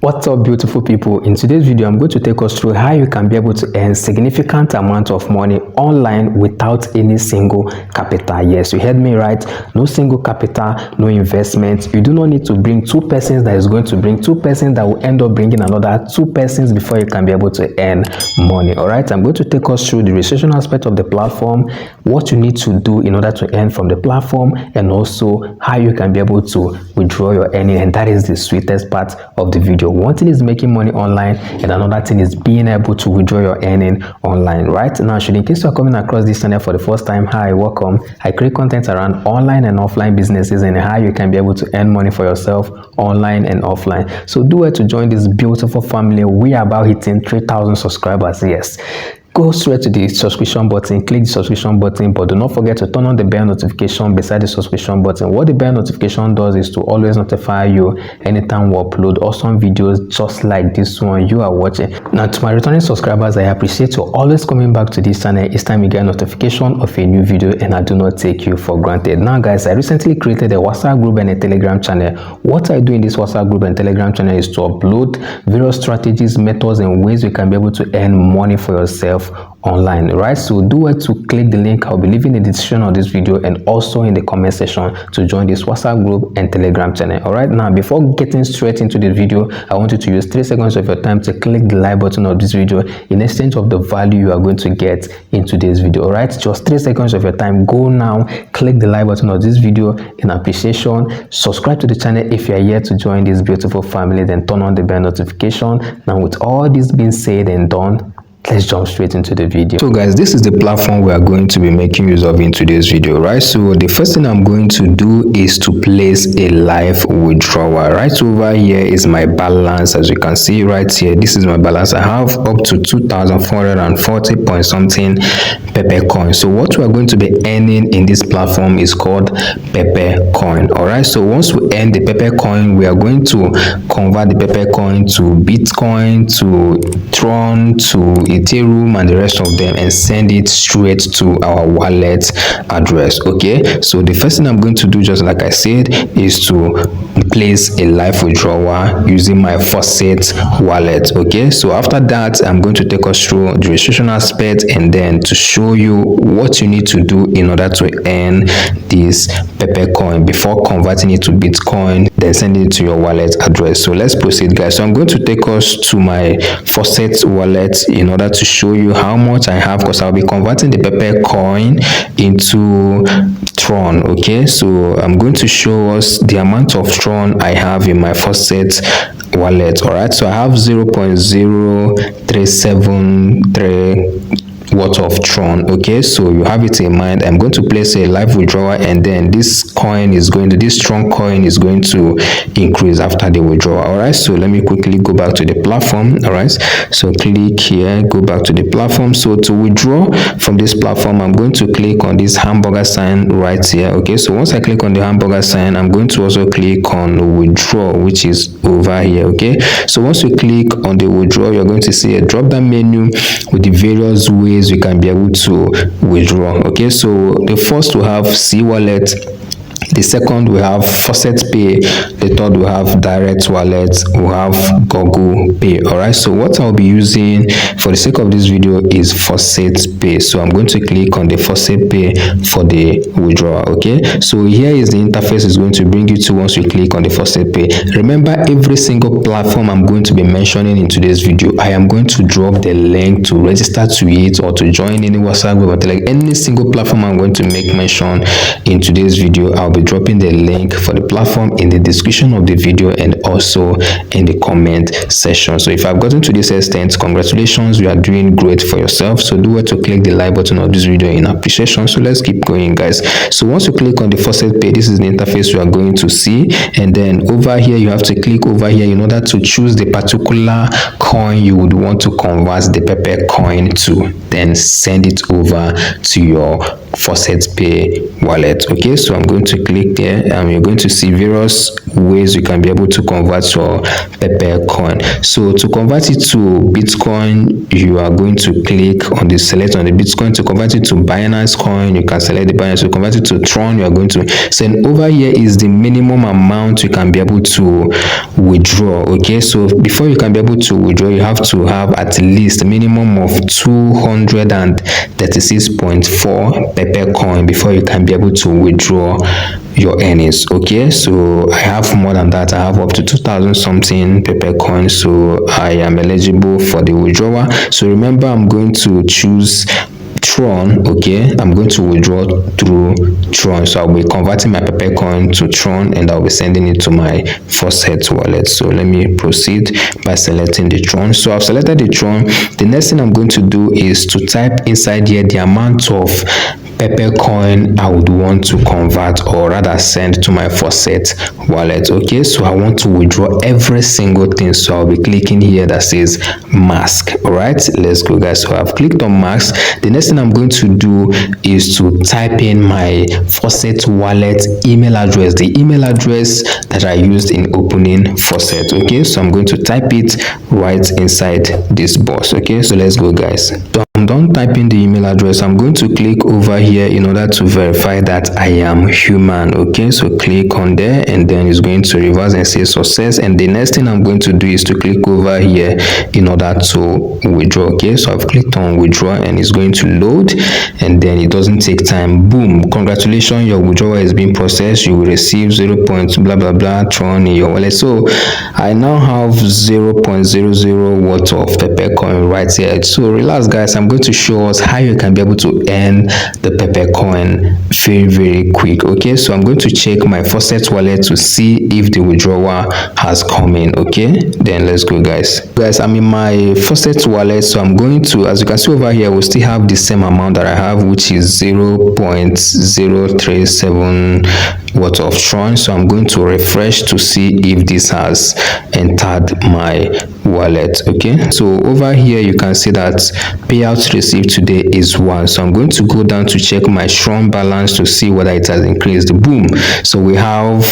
What's up, beautiful people? In today's video, I'm going to take us through how you can be able to earn significant amount of money online without any single capital. Yes, you heard me right. No single capital, no investment. You do not need to bring two persons that is going to bring two persons that will end up bringing another two persons before you can be able to earn money. All right, I'm going to take us through the registration aspect of the platform, what you need to do in order to earn from the platform, and also how you can be able to withdraw your earning. And that is the sweetest part of the video. One thing is making money online, and another thing is being able to withdraw your earning online. Right now, in case you're coming across this channel for the first time, hi, welcome. I create content around online and offline businesses and how you can be able to earn money for yourself online and offline. So do it to join this beautiful family. We are about hitting 3,000 subscribers. Yes, go straight to the subscription button, click the subscription button, but do not forget to turn on the bell notification beside the subscription button. What the bell notification does is to always notify you anytime we upload awesome videos just like this one you are watching. Now, to my returning subscribers, I appreciate you always coming back to this channel each time you get a notification of a new video, and I do not take you for granted. Now guys, I recently created a WhatsApp group and a Telegram channel. What I do in this WhatsApp group and Telegram channel is to upload various strategies, methods, and ways you can be able to earn money for yourself online. Right, so do it to click the link I'll be leaving in the description of this video and also in the comment section to join this WhatsApp group and Telegram channel. All right, now before getting straight into the video, I want you to use 3 seconds of your time to click the like button of this video in exchange of the value you are going to get in today's video. All right, just 3 seconds of your time. Go now, click the like button of this video in appreciation. Subscribe to the channel if you are yet to join this beautiful family, then turn on the bell notification. Now, with all this being said and done, let's jump straight into the video. So guys, this is the platform we are going to be making use of in today's video. Right, so the first thing I'm going to do is to place a live withdrawal. Right over here is my balance. As you can see right here, this is my balance. I have up to 2,440 point something Pepe coin. So what we are going to be earning in this platform is called Pepe coin. All right, so once we earn the Pepe coin, we are going to convert the Pepe coin to Bitcoin, to Tron, to Ethereum, and the rest of them, and send it straight to our wallet address. Okay, so the first thing I'm going to do, just like I said, is to place a live withdrawal using my Faucet wallet. Okay, so after that, I'm going to take us through the registration aspect and then to show you what you need to do in order to earn this Pepe coin before converting it to Bitcoin, then sending it to your wallet address. So let's proceed, guys. So I'm going to take us to my Faucet wallet in order to show you how much I have, because I'll be converting the Pepe coin into Tron. Okay, so I'm going to show us the amount of Tron I have in my Faucet wallet. All right, so I have 0.0373 worth of Tron. Okay, so you have it in mind. I'm going to place a live withdrawal, and then this Tron coin is going to increase after the withdrawal. All right, so let me quickly go back to the platform. All right, so click here, go back to the platform. So to withdraw from this platform, I'm going to click on this hamburger sign right here. Okay, so once I click on the hamburger sign, I'm going to also click on withdraw, which is over here. Okay, so once you click on the withdraw, you're going to see a drop down menu with the various ways you can be able to withdraw. Okay, so the first we have C wallet, the second we have Faucet Pay, the third we have Direct Wallet, we have Google Pay. All right, so what I'll be using for the sake of this video is Faucet Pay. So I'm going to click on the Faucet Pay for the withdrawal. Okay, so here is the interface is going to bring you to once you click on the Faucet Pay. Remember, every single platform I'm going to be mentioning in today's video, I am going to drop the link to register to it or to join any WhatsApp group or Telegram. Any single platform I'm going to make mention in today's video, I'll be dropping the link for the platform in the description of the video and also in the comment section. So if I've gotten to this extent, congratulations, you are doing great for yourself. So do it to click the like button of this video in appreciation. So let's keep going, guys. So once you click on the Faucet Pay, this is the interface you are going to see, and then over here you have to click over here in order to choose the particular coin you would want to convert the Pepe coin to, then send it over to your Faucet Pay wallet. Okay, so I'm going to click there and you're going to see various ways you can be able to convert your Pepe coin. So to convert it to Bitcoin, you are going to click on the select on the Bitcoin. To convert it to Binance coin, you can select the Binance. To convert it to Tron, you are going to send. Over here is the minimum amount you can be able to withdraw. Okay, so before you can be able to withdraw, you have to have at least a minimum of 236.4 Pepe coin before you can be able to withdraw your earnings. Okay, so I have more than that. I have up to 2,000 something Pepe coins, so I am eligible for the withdrawal. So remember, I'm going to choose Tron. Okay, I'm going to withdraw through Tron, so I'll be converting my Pepe coin to Tron and I'll be sending it to my Faucet wallet. So let me proceed by selecting the Tron. So I've selected the Tron. The next thing I'm going to do is to type inside here the amount of Pepe coin I would want to convert, or rather send to my Faucet wallet. Okay, so I want to withdraw every single thing, so I'll be clicking here that says mask. All right, let's go, guys. So I've clicked on mask. The next thing I'm going to do is to type in my Faucet wallet email address, the email address that I used in opening Faucet. Okay, so I'm going to type it right inside this box. Okay, so let's go, guys. So I'm done typing the email address. I'm going to click over here in order to verify that I am human. Okay, so click on there and then it's going to reverse and say success. And the next thing I'm going to do is to click over here in order to withdraw. Okay, so I've clicked on withdraw and it's going to load, and then it doesn't take time. Boom, congratulations, your withdrawal has been processed. You will receive 0. blah blah blah Tron in your wallet. So I now have 0.00 worth of Pepe coin right here. So relax, guys. I'm going to show us how you can be able to earn the Pepe coin very quick. Okay, so I'm going to check my Faucet wallet to see if the withdrawal has come in. Okay, then let's go, guys. I'm in my Faucet wallet, so I'm going to, as you can see over here, we'll still have the same amount that I have, which is 0.037 worth of Tron. So I'm going to refresh to see if this has entered my wallet. Okay, so over here you can see that payout received today is 1. So I'm going to go down to check my Tron balance to see whether it has increased. Boom, so we have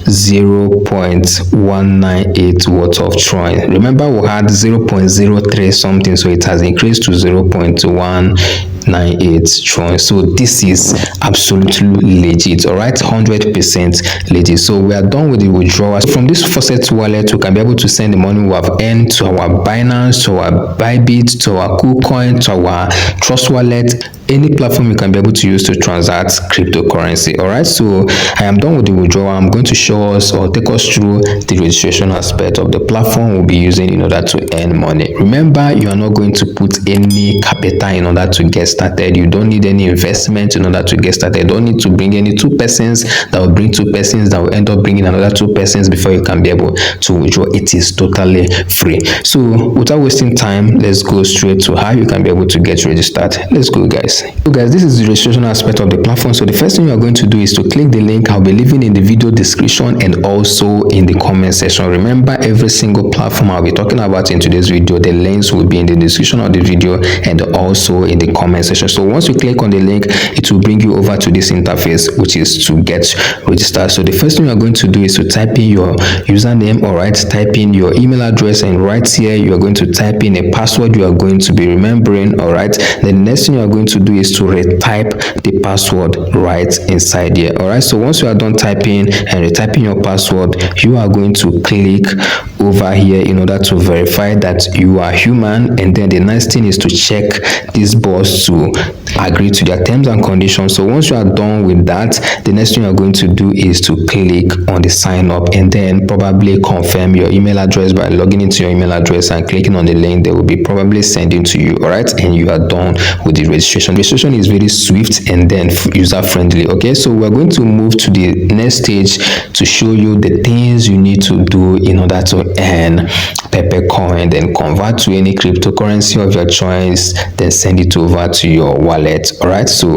0.198 worth of Tron. Remember, we had 0.03 something, so it has increased to 0.198 Tron. So this is absolutely legit. All right, 100% legit. So we are done with the withdrawal. So from this Faucet wallet, we can be able to send the money we have earned to our Binance, to our Bybit, to our KuCoin, to our Trust wallet, any platform you can be able to use to transact cryptocurrency. All right, so I am done with the withdrawal. I'm going to show us or take us through the registration aspect of the platform we'll be using in order to earn money. Remember, you are not going to put any capital in order to get started. You don't need any investment in order to get started. You don't need to bring any 2 persons that will bring 2 persons that will end up bringing another 2 persons before you can be able to withdraw. It is totally free. So without wasting time, let's go straight to how you can be able to get registered. Let's go, guys. So guys, this is the registration aspect of the platform. So the first thing you are going to do is to click the link I'll be leaving in the video description and also in the comment section. Remember, every single platform I'll be talking about in today's video, the links will be in the description of the video and also in the comment section. So once you click on the link, it will bring you over to this interface, which is to get registered. So the first thing you are going to do is to type in your username. All right, type in your email address, and right here you are going to type in a password you are going to be remembering. All right, the next thing you are going to do is to retype the password right inside here. All right, so once you are done typing and retyping your password, you are going to click over here in order to verify that you are human, and then the next thing is to check this box to agree to their terms and conditions. So once you are done with that, the next thing you are going to do is to click on the sign up and then probably confirm your email address by logging into your email address and clicking on the link they will be probably sending to you. All right, and you are done with the registration. Registration is very swift and then user friendly. Okay, so we're going to move to the next stage to show you the things you need to do in order to earn Pepe coin, then convert to any cryptocurrency of your choice, then send it over to your wallet. All right, so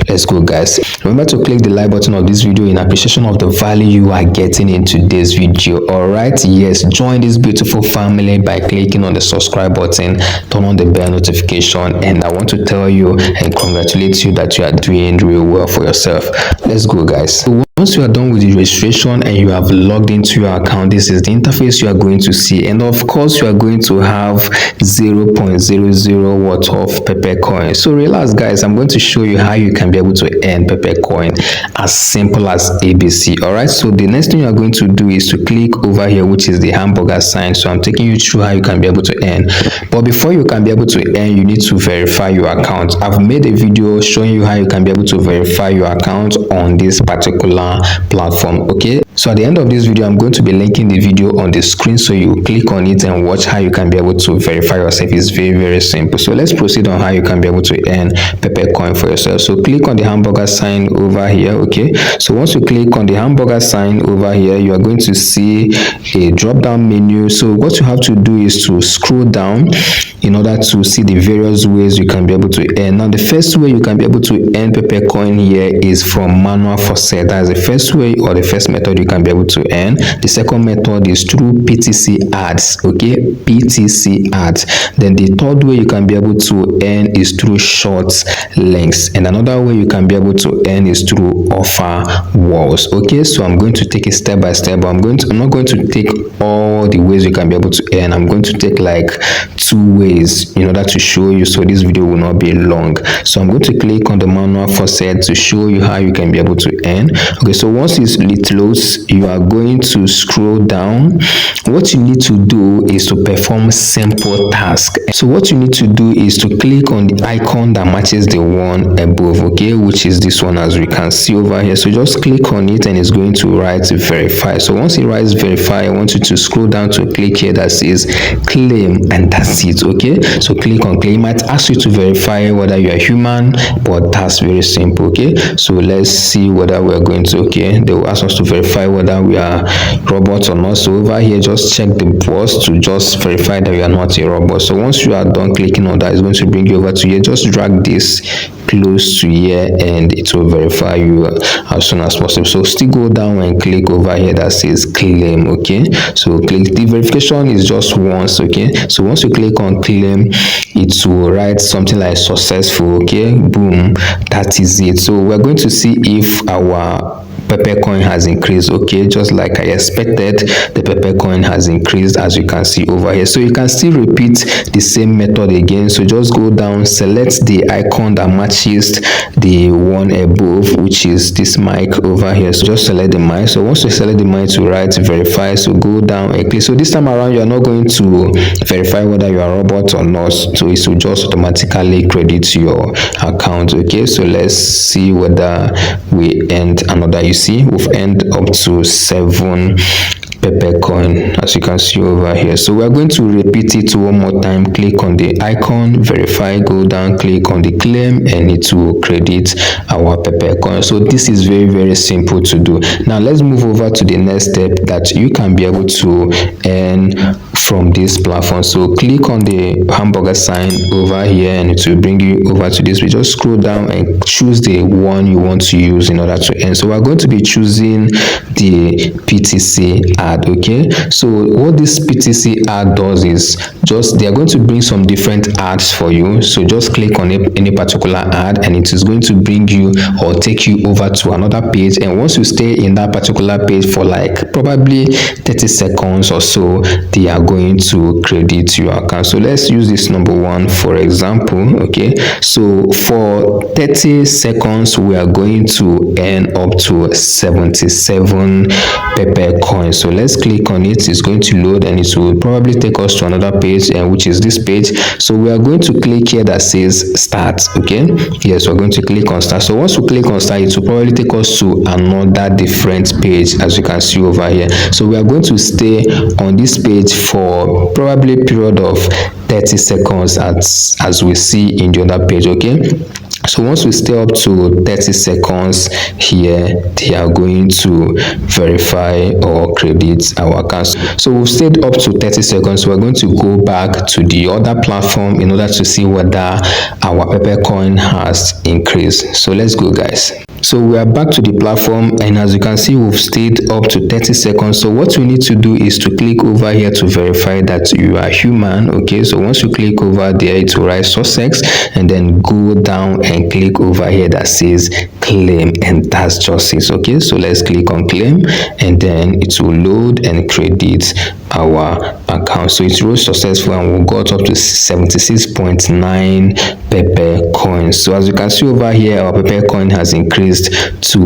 let's go, guys. Remember to click the like button of this video in appreciation of the value you are getting in today's video. All right, yes, join this beautiful family by clicking on the subscribe button, turn on the bell notification, and I want to tell you and congratulate you that you are doing real well for yourself. Let's go, guys. So once you are done with the registration and you have logged into your account, this is the interface you are going to see, and of course you are going to have 0.00 worth of Pepe coin. So relax, guys, I'm going to show you how you can be able to earn Pepe coin as simple as ABC. All right, so the next thing you are going to do is to click over here, which is the hamburger sign. So I'm taking you through how you can be able to earn, but before you can be able to earn, you need to verify your account. I've made a video showing you how you can be able to verify your account on this particular platform. Okay, so at the end of this video, I'm going to be linking the video on the screen, so you click on it and watch how you can be able to verify yourself. It's very simple. So let's proceed on how you can be able to earn Pepe coin for yourself. So click on the hamburger sign over here. Okay, so once you click on the hamburger sign over here, you are going to see a drop down menu. So what you have to do is to scroll down in order to see the various ways you can be able to earn. Now the first way you can be able to earn Pepe coin here is from manual faucet. That's the first way, or the first method you can be able to earn. The second method is through PTC ads. Okay, PTC ads. Then the third way you can be able to earn is through short links, and another way you can be able to earn is through offer walls. Okay, so I'm going to take it step by step, but I'm not going to take all the ways you can be able to earn. I'm going to take like 2 ways in order to show you, so this video will not be long. So I'm going to click on the manual faucet to show you how you can be able to earn. Okay, so once it loads, you are going to scroll down. What you need to do is to perform simple tasks. So what you need to do is to click on the icon that matches the one above, okay, which is this one, as we can see over here. So just click on it and it's going to write verify. So once it writes verify, I want you to scroll down to click here that says claim, and that's it. Okay, so click on claim. It might ask you to verify whether you are human, but that's very simple. Okay, so let's see whether we're going to, okay, they will ask us to verify whether we are robots or not. So over here, just check the box to just verify that you are not a robot. So once you are done clicking on that, it's going to bring you over to here. Just drag this close to here and it will verify you as soon as possible. So still go down and click over here that says claim. Okay, so click, the verification is just once. Okay, so once you click on claim, it will write something like successful. Okay, boom, that is it. So we're going to see if our Pepe coin has increased. Okay, just like I expected, the Pepe coin has increased, as you can see over here. So you can still repeat the same method again. So just go down, select the icon that matches the one above, which is this mic over here. So just select the mic. So once you select the mic, to write verify, so go down and click. So this time around, you are not going to verify whether you are a robot or not, so it will just automatically credit your account. Okay, so let's see whether we earned another. You see, we've earned up to 7 Pepe coin, as you can see over here. So we're going to repeat it one more time. Click on the icon, verify, go down, click on the claim, and it will credit our Pepe coin. So this is very simple to do. Now let's move over to the next step that you can be able to earn from this platform. So click on the hamburger sign over here and it will bring you over to this. We just scroll down and choose the one you want to use in order to earn. So we're going to be choosing the PTC ad. Okay, so what this PTC ad does is just, they are going to bring some different ads for you. So just click on any particular ad and it is going to bring you or take you over to another page, and once you stay in that particular page for like probably 30 seconds or so, they are going to credit your account. So let's use this number one for example. Okay, so for 30 seconds we are going to earn up to 77 Pepe coins. So let's click on it. It's going to load and it will probably take us to another page, and which is this page. So we are going to click here that says start. Okay, yes, we're going to click on start. So once we click on start, it will probably take us to another different page, as you can see over here. So we are going to stay on this page for probably a period of 30 seconds as we see in the other page. Okay, So once we stay up to 30 seconds here, they are going to verify or credit our account. So we've stayed up to 30 seconds. We're going to go back to the other platform in order to see whether our Peppercoin has increased. So let's go, guys. So we are back to the platform, and as you can see, we've stayed up to 30 seconds. So what we need to do is to click over here to verify that you are human. Okay, so once you click over there, it will write success, and then go down and click over here that says claim, and that's just it. Okay, so let's click on claim, and then it will load and credit our account. So it was successful, and we got up to 76.9 Peppercoins. So as you can see over here, our Peppercoin has increased to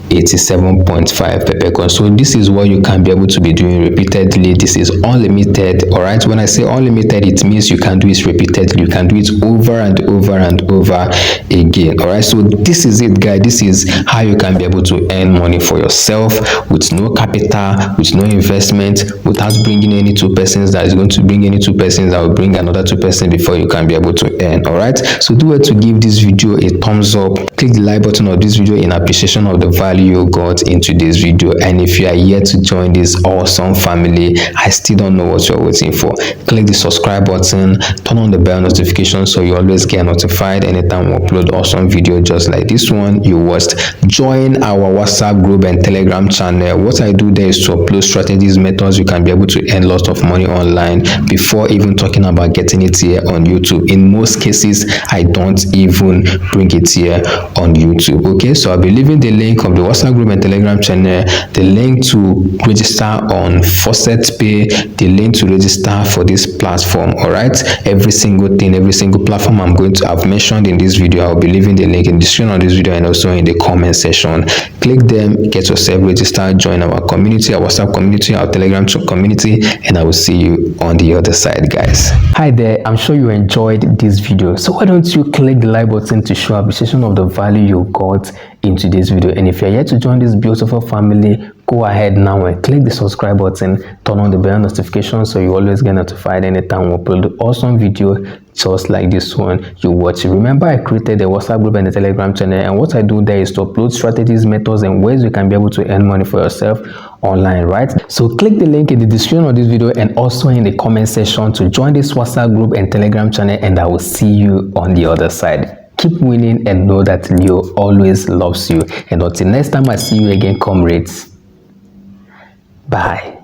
87.5 Peppercoins. So this is what you can be able to be doing repeatedly. This is unlimited. All right, when I say unlimited, it means you can do it repeatedly. You can do it over and over and over again. All right, so this is it, guys. This is how you can be able to earn money for yourself with no capital, with no investment, without bringing any two persons that is going to bring any two persons that will bring another two person before you can be able to earn. All right, so do it to give this video a thumbs up. Click the like button of this video in appreciation of the value you got in today's video. And if you are yet to join this awesome family, I still don't know what you're waiting for. Click the subscribe button, turn on the bell notification so you always get notified anytime we upload awesome video just like this one you watched. Join our WhatsApp group and Telegram channel. What I do there is to upload strategies, methods you can be able to earn lots of money online before even talking about getting it here on YouTube. In most cases, I don't even bring it here on YouTube. Okay, so I'll be leaving the link of the WhatsApp group and Telegram channel, the link to register on Faucet Pay, the link to register for this platform. All right, every single thing, every single platform I'm going to have mentioned in this video, I'll be leaving the link in the description of this video and also in the comment section. Click them, get yourself registered, join our community, our WhatsApp community, our Telegram community, and I will see you on the other side, guys. Hi there, I'm sure you enjoyed this video, so why don't you click the like button to show appreciation of the value you got in today's video. And if you're yet to join this beautiful family, go ahead now and click the subscribe button, turn on the bell notification so you always get notified anytime we upload awesome video just like this one you watch. Remember, I created a WhatsApp group and a Telegram channel, and what I do there is to upload strategies, methods, and ways you can be able to earn money for yourself online, right? So click the link in the description of this video and also in the comment section to join this WhatsApp group and Telegram channel, and I will see you on the other side. Keep winning and know that Leo always loves you. And until next time I see you again, comrades. Bye.